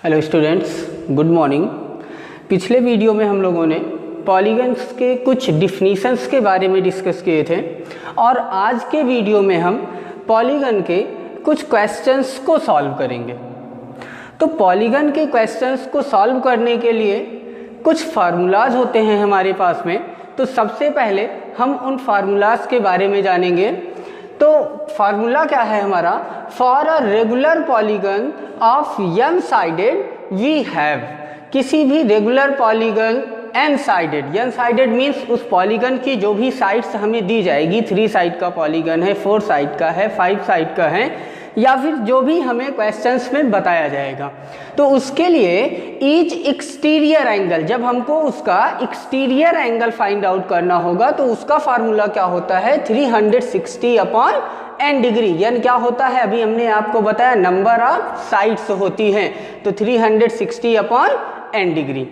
Hello students, good morning. पिछले video में हम लोगों ने पॉलीगन्स के कुछ डिफिनीशंस के बारे में डिस्कस किए थे और आज के वीडियो में हम पॉलीगन के कुछ क्वेश्चंस को सॉल्व करेंगे। तो पॉलीगन के क्वेश्चंस को सॉल्व करने के लिए कुछ फार्मूलाज होते हैं हमारे पास में। तो सबसे पहले हम उन फार्मूलाज के बारे में जानेंगे। तो फार्मूला क्या है हमारा? For a regular polygon of n sided we have, किसी भी regular polygon n sided, n sided means उस पॉलीगन की जो भी साइड्स हमें दी जाएगी, 3 साइड का पॉलीगन है, 4 साइड का है, 5 साइड का है, या फिर जो भी हमें क्वेश्चंस में बताया जाएगा। तो उसके लिए ईच एक्सटीरियर एंगल, जब हमको उसका एक्सटीरियर एंगल फाइंड आउट करना होगा तो उसका फार्मूला क्या होता है? 360/n degree. n क्या होता है? अभी हमने आपको बताया नंबर ऑफ साइड्स होती हैं, तो 360/n डिग्री।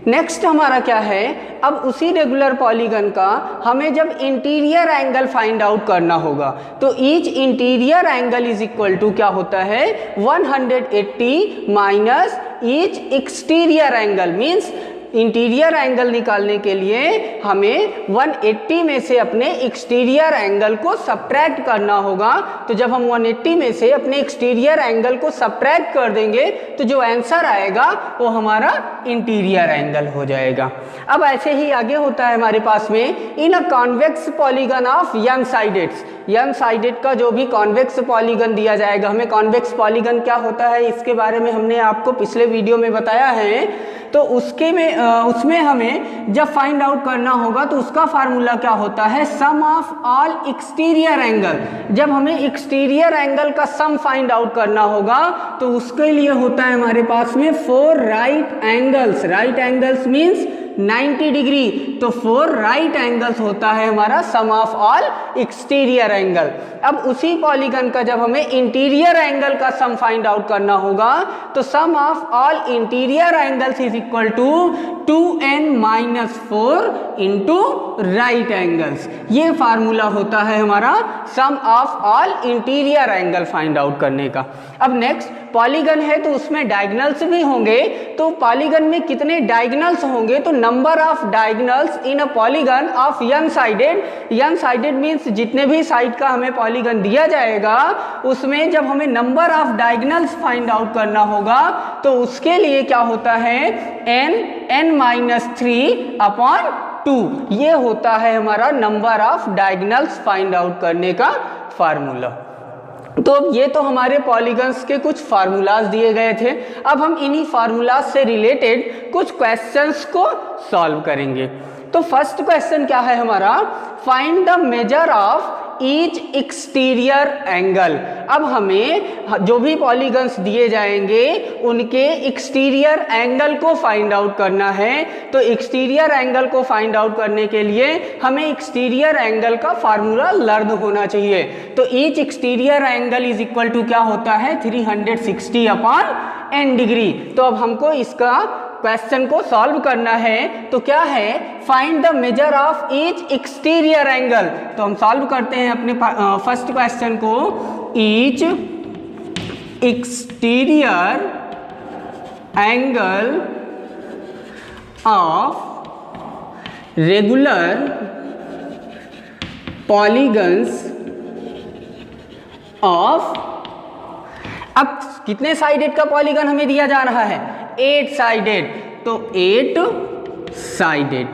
नेक्स्ट हमारा क्या है? अब उसी रेगुलर पॉलीगन का हमें जब इंटीरियर एंगल फाइंड आउट करना होगा तो each interior angle is equal to क्या होता है? 180 minus each exterior angle. Means interior angle निकालने के लिए हमें 180 में से अपने एक्सटीरियर एंगल को सब्ट्रैक्ट करना होगा। तो जब हम 180 में से अपने एक्सटीरियर एंगल को सब्ट्रैक्ट कर देंगे तो जो आंसर आएगा वो हमारा इंटीरियर एंगल हो जाएगा। अब ऐसे ही आगे होता है हमारे पास में in a convex polygon of n sideds, n sided का जो भी कॉन्वेक्स पॉलीगन दिया जाएगा, हमें कॉन्वेक्स पॉलीगन क्या होता है इसके बारे में हमने आपको पिछले वीडियो में बताया है। तो उसमें हमें जब फाइंड आउट करना होगा तो उसका फार्मूला क्या होता है? सम ऑफ ऑल एक्सटीरियर एंगल। जब हमें एक्सटीरियर एंगल का सम फाइंड आउट करना होगा तो उसके लिए होता है हमारे पास में 4 right angles. Right angles means 90 degree. तो 4 राइट एंगल्स होता है हमारा sum of all exterior angle. अब उसी पॉलीगन का जब हमें इंटीरियर एंगल का सम फाइंड आउट करना होगा तो sum of all interior angles is equal to 2n-4 into right angles. ये फार्मूला होता है हमारा sum of all interior angle find out करने का। अब नेक्स्ट पॉलीगन है तो उसमें डायगोनल्स भी होंगे। तो पॉलीगन में कितने डायगोनल्स होंगे? तो number of diagonals in a polygon of n sided. n sided means जितने भी साइड का हमें पॉलीगन दिया जाएगा उसमें जब हमें number of diagonals find out करना होगा तो उसके लिए क्या होता है? n-3/2। ये होता है हमारा number of diagonals find out करने का फार्मूला। तो ये तो हमारे पॉलीगन्स के कुछ फार्मूलाज दिए गए थे। अब हम इन्हीं फार्मूलाज से रिलेटेड कुछ क्वेश्चंस को सॉल्व करेंगे। तो फर्स्ट क्वेश्चन क्या है हमारा? Find the measure of each exterior angle. अब हमें जो भी पॉलीगन्स दिए जाएंगे उनके एक्सटीरियर एंगल को फाइंड आउट करना है। तो एक्सटीरियर एंगल को फाइंड आउट करने के लिए हमें एक्सटीरियर एंगल का फार्मूला लर्न होना चाहिए। तो each exterior angle is equal to क्या होता है? 360/n degree. तो अब हमको इसका क्वेश्चन को सॉल्व करना है तो क्या है? Find the measure of each exterior angle. तो हम सॉल्व करते हैं अपने फर्स्ट क्वेश्चन को। Each exterior angle of regular polygons of, अब कितने साइडेड का पॉलीगन हमें दिया जा रहा है? 8 साइडेड। तो 8 साइडेड,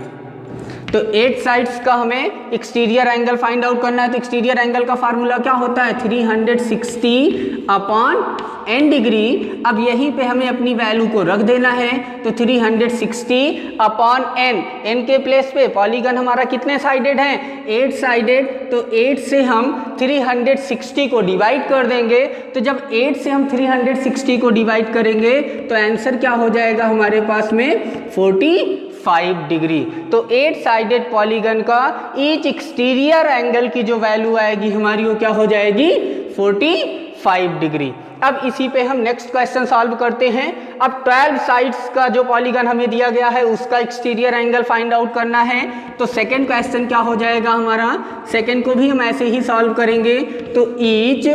तो 8 साइड्स का हमें एक्सटीरियर एंगल फाइंड आउट करना है। तो एक्सटीरियर एंगल का फार्मूला क्या होता है? 360/n degree. अब यहीं पे हमें अपनी वैल्यू को रख देना है। तो 360/n, n के प्लेस पे पॉलीगन हमारा कितने साइडेड है? 8 साइडेड। तो 8 से हम 360 को डिवाइड कर देंगे। तो जब 8 से हम 360 को डिवाइड करेंगे तो आंसर क्या हो जाएगा हमारे पास में? 45 डिग्री। तो 8 साइडेड पॉलीगन का ईच एक्सटीरियर एंगल की जो वैल्यू आएगी हमारी वो क्या हो जाएगी? 45 डिग्री। अब इसी पे हम नेक्स्ट क्वेश्चन सॉल्व करते हैं। अब 12 साइड्स का जो पॉलीगन हमें दिया गया है उसका एक्सटीरियर एंगल फाइंड आउट करना है। तो सेकंड क्वेश्चन क्या हो जाएगा हमारा? सेकंड को भी हम ऐसे ही सॉल्व करेंगे। तो each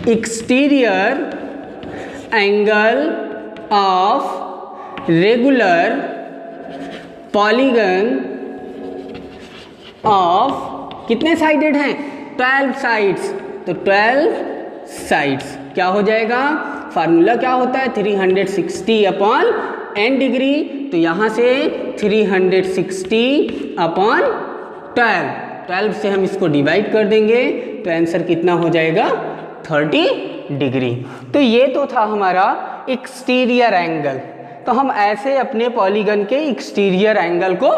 exterior angle of regular polygon of कितने साइडेड हैं 12 साइड्स, तो 12 साइड्स क्या हो जाएगा, फार्मूला क्या होता है 360 अपॉन n डिग्री, तो यहाँ से 360 अपॉन 12 से हम इसको डिवाइड कर देंगे तो आंसर कितना हो जाएगा 30 डिग्री। तो ये तो था हमारा एक्सटीरियर एंगल। तो हम ऐसे अपने पॉलीगन के एक्सटीरियर एंगल को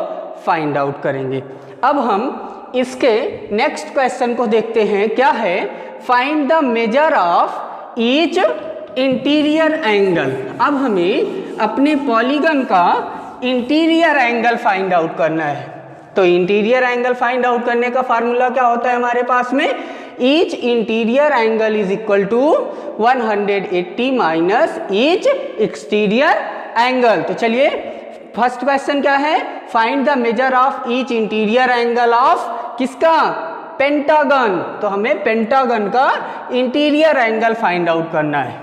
फाइंड आउट करेंगे। अब हम इसके नेक्स्ट क्वेश्चन को देखते हैं, क्या है, find the measure of each interior angle. अब हमें अपने पॉलीगन का इंटीरियर एंगल फाइंड आउट करना है। तो इंटीरियर एंगल फाइंड आउट करने का फार्मूला क्या होता है हमारे पास में, each interior angle is equal to 180 minus each exterior angle. तो चलिए फर्स्ट क्वेश्चन क्या है, find the measure of each interior angle of किसका, पेंटागन। तो हमें पेंटागन का इंटीरियर एंगल फाइंड आउट करना है।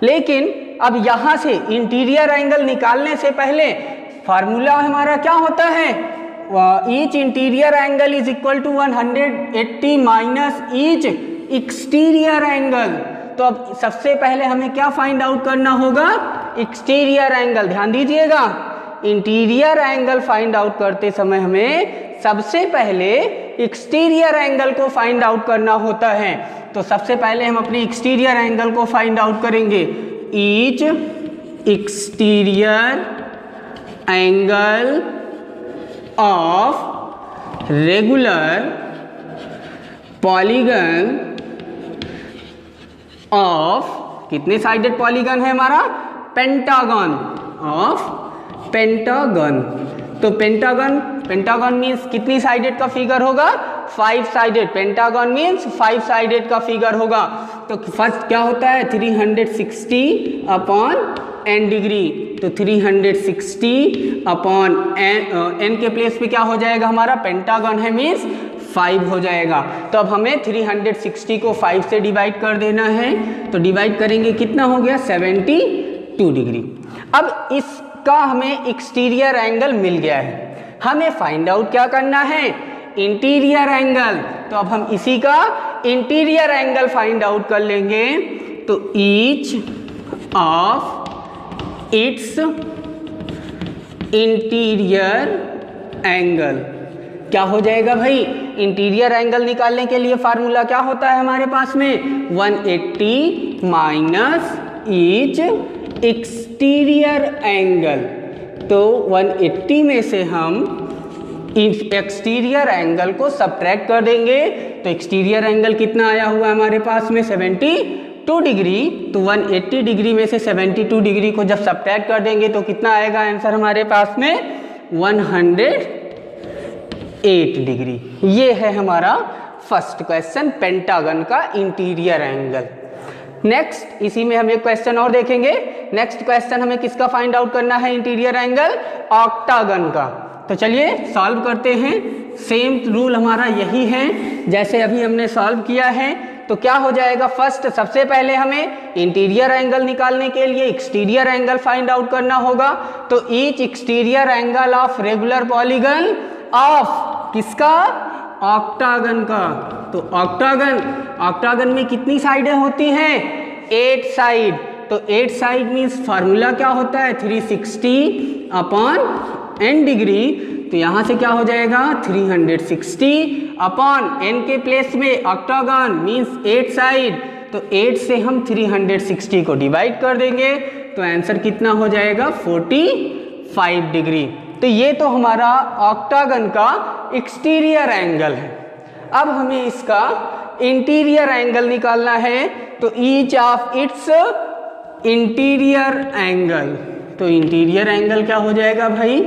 लेकिन अब यहां से इंटीरियर एंगल निकालने से पहले फार्मूला हमारा क्या होता है, each interior angle is equal to 180 minus each exterior angle. तो अब सबसे पहले हमें क्या फाइंड आउट करना होगा, एक्सटीरियर एंगल। ध्यान दीजिएगा, इंटीरियर एंगल फाइंड आउट करते समय हमें सबसे पहले एक्सटीरियर एंगल को फाइंड आउट करना होता है। तो सबसे पहले हम अपने एक्सटीरियर एंगल को फाइंड आउट करेंगे, each exterior angle of regular polygon of कितने साइडेड पॉलीगन है हमारा, पेंटागन ऑफ पेंटागन। तो पेंटागन मीन्स कितनी साइडेड का फिगर होगा, 5 साइडेड। पेंटागन मीन्स 5 साइडेड का फिगर होगा। तो फर्स्ट क्या होता है 360 अपॉन n डिग्री, तो 360 अपॉन n के प्लेस पे क्या हो जाएगा हमारा, पेंटागन है मीन्स 5 हो जाएगा। तो अब हमें 360 को 5 से डिवाइड कर देना है। तो डिवाइड करेंगे कितना हो गया 72 डिग्री। अब इसका हमें एक्सटीरियर एंगल मिल गया है, हमें फाइंड आउट क्या करना है, इंटीरियर एंगल। तो अब हम इसी का इंटीरियर एंगल फाइंड आउट कर लेंगे। तो each of its interior angle क्या हो जाएगा भाई, इंटीरियर एंगल निकालने के लिए फार्मूला क्या होता है हमारे पास में, 180 माइनस ईच एक्सटीरियर एंगल। तो 180 में से हम एक्सटीरियर एंगल को सब्ट्रैक्ट कर देंगे। तो एक्सटीरियर एंगल कितना आया हुआ है हमारे पास में 72 डिग्री। तो 180 डिग्री में से 72 डिग्री को जब सब्ट्रैक्ट कर देंगे तो कितना आएगा आंसर हमारे पास में 108 डिग्री। ये है हमारा फर्स्ट क्वेश्चन, पेंटागन का इंटीरियर एंगल। नेक्स्ट इसी में हम एक क्वेश्चन और देखेंगे। नेक्स्ट क्वेश्चन हमें किसका फाइंड आउट करना है, इंटीरियर एंगल ऑक्टागन का। तो चलिए सॉल्व करते हैं। सेम रूल हमारा यही है जैसे अभी हमने सॉल्व किया है। तो क्या हो जाएगा, फर्स्ट सबसे पहले हमें इंटीरियर एंगल निकालने के लिए एक्सटीरियर एंगल फाइंड आउट करना होगा। तो each exterior angle of regular polygon of किसका, ऑक्टागन का। तो ऑक्टागन में कितनी साइडें होती हैं, 8 साइड। तो 8 साइड मीन्स फार्मूला क्या होता है 360 अपॉन n डिग्री। तो यहाँ से क्या हो जाएगा 360 अपॉन n के प्लेस में ऑक्टागन मीन्स 8 साइड। तो 8 से हम 360 को डिवाइड कर देंगे तो आंसर कितना हो जाएगा 45 डिग्री। तो ये तो हमारा ऑक्टागन का एक्सटीरियर एंगल है। अब हमें इसका इंटीरियर एंगल निकालना है। तो each of its interior angle. तो इंटीरियर एंगल क्या हो जाएगा भाई,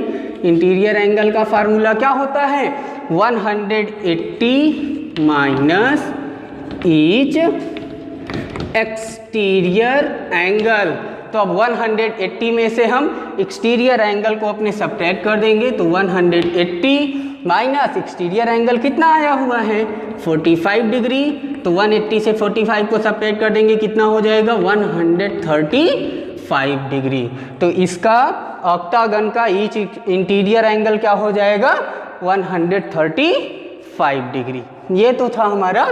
इंटीरियर एंगल का फार्मूला क्या होता है 180 माइनस ईच एक्सटीरियर एंगल। तो अब 180 में से हम एक्सटीरियर एंगल को अपने सब्ट्रैक्ट कर देंगे। तो 180 माइनस एक्सटीरियर एंगल कितना आया हुआ है 45 डिग्री। तो 180 से 45 को सब्ट्रैक्ट कर देंगे कितना हो जाएगा 135 5 डिग्री। तो इसका ऑक्टागन का ईच इंटीरियर एंगल क्या हो जाएगा 135 डिग्री। ये तो था हमारा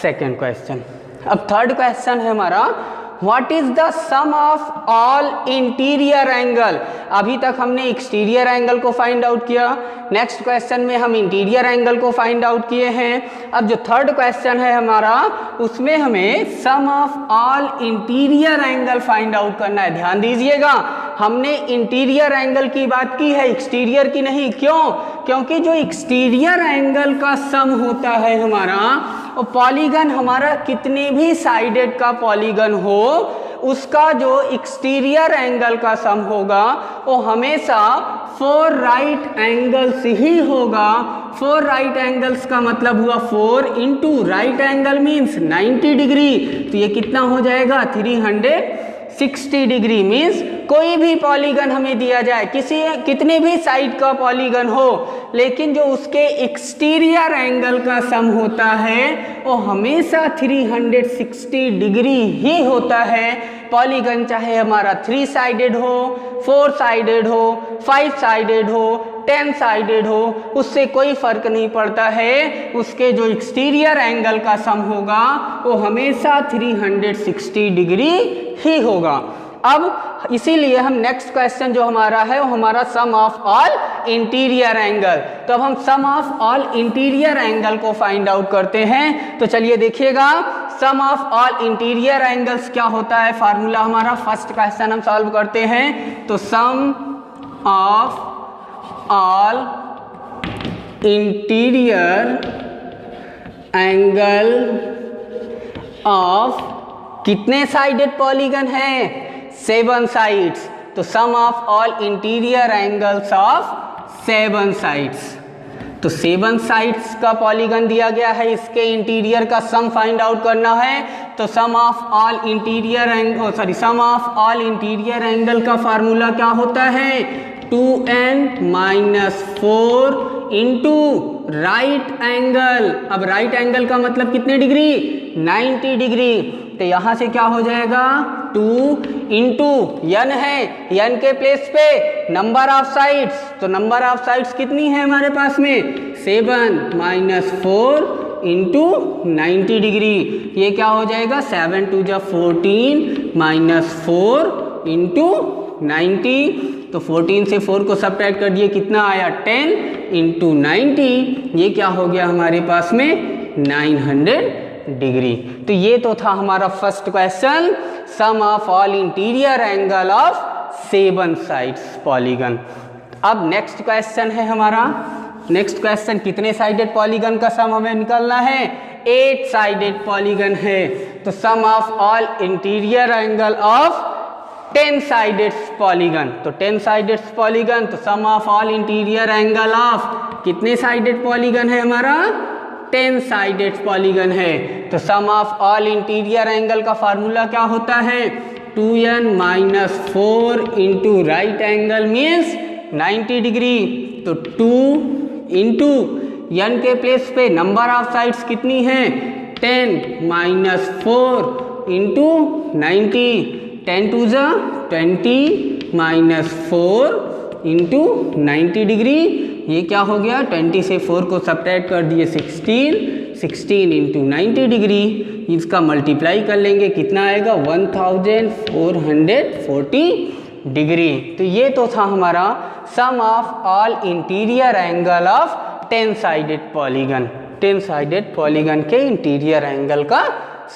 सेकंड क्वेश्चन। अब थर्ड क्वेश्चन है हमारा what is the sum of all interior angle. अभी तक हमने एक्सटीरियर एंगल को फाइंड आउट किया, नेक्स्ट क्वेश्चन में हम इंटीरियर एंगल को फाइंड आउट किए हैं। अब जो थर्ड क्वेश्चन है हमारा उसमें हमें sum of all interior angle find out करना है। ध्यान दीजिएगा, हमने इंटीरियर एंगल की बात की है, एक्सटीरियर की नहीं। क्यों? क्योंकि जो एक्सटीरियर एंगल का सम होता है हमारा, और पॉलीगन हमारा कितने भी साइडेड का पॉलीगन हो, उसका जो एक्सटीरियर एंगल का सम होगा वो हमेशा 4 राइट एंगल्स ही होगा। 4 राइट एंगल्स का मतलब हुआ 4 into right angle means 90 degree. तो ये कितना हो जाएगा 360 डिग्री। मीन्स कोई भी पॉलीगन हमें दिया जाए, कितने भी साइड का पॉलीगन हो, लेकिन जो उसके एक्सटीरियर एंगल का सम होता है वो हमेशा 360 डिग्री ही होता है। पॉलीगन चाहे हमारा 3 साइडेड हो, 4 साइडेड हो, 5 साइडेड हो, 10 साइडेड हो, उससे कोई फर्क नहीं पड़ता है, उसके जो एक्सटीरियर एंगल का सम होगा वो हमेशा 360 डिग्री ही होगा। अब इसीलिए हम नेक्स्ट क्वेश्चन जो हमारा है वो हमारा sum of all interior angle. तो अब हम सम ऑफ ऑल इंटीरियर एंगल को फाइंड आउट करते हैं। तो चलिए देखिएगा सम ऑफ ऑल इंटीरियर एंगल्स क्या होता है। फार्मूला हमारा फर्स्ट क्वेश्चन हम सॉल्व करते हैं। तो sum of all interior angle of कितने साइडेड पॉलीगन है 7 साइड्स। तो sum of all interior angles of 7 sides. तो 7 साइड्स का पॉलीगन दिया गया है, इसके इंटीरियर का सम फाइंड आउट करना है। तो sum of all interior angle sum of all interior angle का फार्मूला क्या होता है 2n-4 इंटू राइट एंगल। अब राइट एंगल का मतलब कितने डिग्री 90 डिग्री। तो यहाँ से क्या हो जाएगा 2 इंटू n है, n के प्लेस पे नंबर ऑफ साइड्स। तो नंबर ऑफ साइड्स कितनी है हमारे पास में 7 - 4 इंटू 90 डिग्री। ये क्या हो जाएगा 7 × 2 = 14 - 4 इंटू 90। तो 14 से 4 को सब्ट्रैक्ट कर दिए, कितना आया 10 इंटू 90। ये क्या हो गया हमारे पास में 900 डिग्री। तो ये तो था हमारा first question sum of all interior angle of 7 sides polygon. अब नेक्स्ट क्वेश्चन है हमारा, नेक्स्ट क्वेश्चन कितने साइडेड पॉलीगन का सम हमें निकालना है 8 साइडेड पॉलीगन है। तो sum of all interior angle of 10 sided polygon. तो 10 साइडेड पॉलीगन, तो sum of all interior angle of कितने साइडेड पॉलीगन है हमारा 10 साइडेड पॉलीगन है। तो sum of all interior angle का फार्मूला क्या होता है 2n - 4 into right angle means 90 degree. तो 2 इंटू n के प्लेस पे नंबर ऑफ साइड्स कितनी है 10 - 4 इंटू 90। 10 × 2 = 20 - 4 into 90 degree. ये क्या हो गया 20 से 4 को सब्ट्रैक्ट कर दिए 16 इंटू 90 डिग्री। इसका मल्टीप्लाई कर लेंगे, कितना आएगा 1440 डिग्री। तो ये तो था हमारा sum of all interior angle of 10 sided polygon. 10 sided polygon के इंटीरियर एंगल का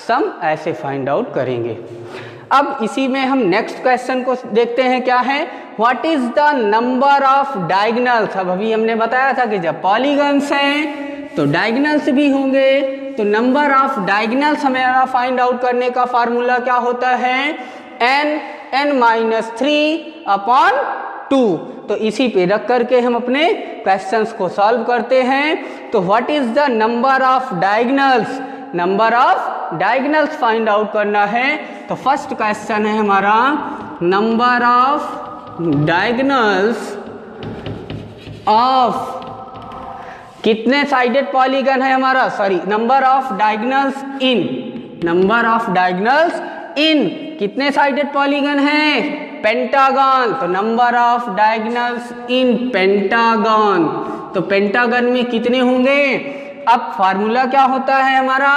सम ऐसे फाइंड आउट करेंगे। अब इसी में हम नेक्स्ट क्वेश्चन को देखते हैं, क्या है what is the number of diagonals. अब अभी हमने बताया था कि जब पॉलीगन्स हैं तो डायगोनल्स भी होंगे। तो नंबर ऑफ डायगोनल्स हमें फाइंड आउट करने का फार्मूला क्या होता है n-3/2। तो इसी पे रख करके हम अपने क्वेश्चंस को सॉल्व करते हैं। तो what is the number of diagonals, number of diagonals find out करना है। तो फर्स्ट क्वेश्चन है हमारा नंबर ऑफ डायगोनल्स ऑफ कितने साइडेड पॉलीगन है हमारा, सॉरी नंबर ऑफ डायगोनल्स इन कितने साइडेड पॉलीगन है? पेंटागन। तो number of diagonals in pentagon, तो पेंटागन में कितने होंगे? अब फार्मूला क्या होता है हमारा?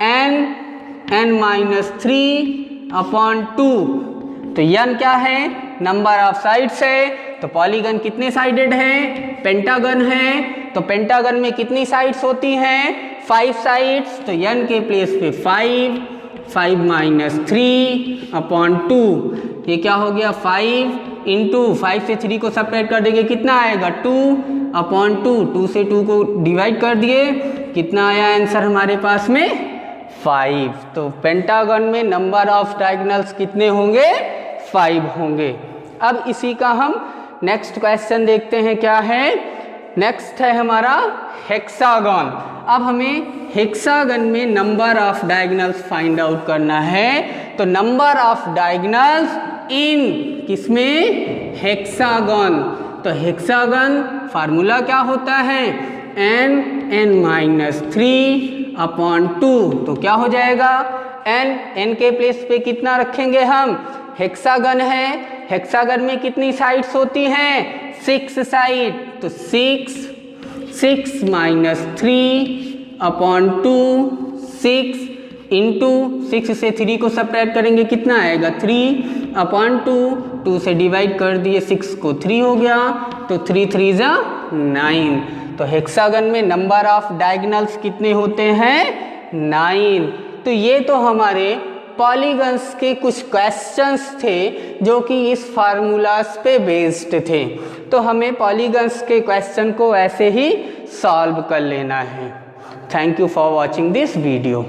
n-3/2। तो n क्या है? नंबर ऑफ साइड्स है। तो पॉलीगन कितने साइडेड है? पेंटागन है। तो पेंटागन में कितनी साइड्स होती हैं? 5 साइड्स। तो n के प्लेस पे 5 3/2। ये क्या हो गया? 5 इंटू 5 से 3 को सब्ट्रैक्ट कर देंगे, कितना आएगा? 2/2। 2 से 2 को डिवाइड कर दिए, कितना आया आंसर हमारे पास में? 5। तो पेंटागन में नंबर ऑफ डायगोनल्स कितने होंगे? 5 होंगे। अब इसी का हम नेक्स्ट क्वेश्चन देखते हैं, क्या है? नेक्स्ट है हमारा हेक्सागन। अब हमें हेक्सागन में number of diagonals find out करना है। तो नंबर ऑफ डायगोनल्स इन किसमें? हेक्सागन। तो हेक्सागन फार्मूला क्या होता है? n-3/2। तो क्या हो जाएगा? n के प्लेस पे कितना रखेंगे हम? हेक्सागन है, हेक्सागन में कितनी साइड्स होती हैं? 6 साइड। तो 6 3/2, 6 इंटू 6 से 3 को सब्ट्रैक्ट करेंगे, कितना आएगा? 3/2। 2 से डिवाइड कर दिए, 6 को 3 हो गया, तो 3 3 9। तो हेक्सागन में नंबर ऑफ डायगोनल्स कितने होते हैं? 9। तो ये तो हमारे पॉलीगन्स के कुछ क्वेश्चंस थे जो कि इस फार्मूलाज पे बेस्ड थे। तो हमें पॉलीगन्स के क्वेश्चन को ऐसे ही सॉल्व कर लेना है। Thank you for watching this video.